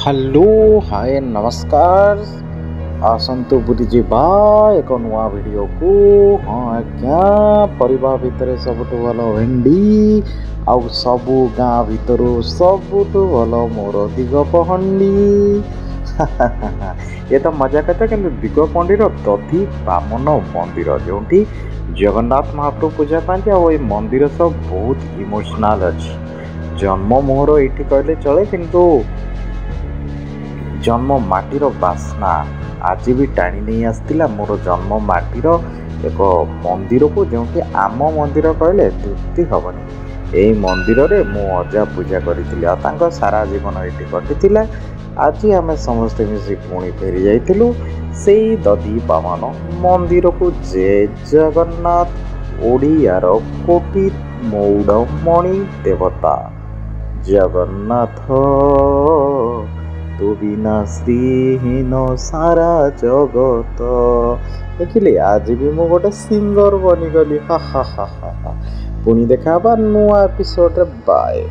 Hello hi नमस्कार आसतु बुझी जा एक नुआ वीडियो को। हाँ आज्ञा परिवार भितर सबुठ भल भेंडी आउ सबू गाँ भितर सबुठ भल मोर दिग पहंडी। ये तो मजा कथा कि दिग पंडीर दधि बामन मंदिर जो जगन्नाथ महाप्रभु पूजा पाती आ मंदिर सब बहुत इमोशनाल अच्छी। जन्म मोहर ये कहले चले किंतु जन्म माटीर बास्ना आज भी टाणी नहीं आसला मोर जन्म माटीर एक मंदिर को जो कि आम मंदिर कहले तृप्ति हेनी। यही मंदिर रे मु अजा पूजा करी सारा जीवन ये कटी। आज आम समस्ते मिसी पुणी फेरी जाइलु से दधि बामन मंदिर को। जय जगन्नाथ ओडियार कोटि मौड़मणि देवता जगन्नाथ तू बिना श्रीहीन सारा जगत। देखिले आज भी मु गोटे सिंगर बनीगली। हा हा हा हा। पुणी देखा नुआ एपिसोड रे बाय।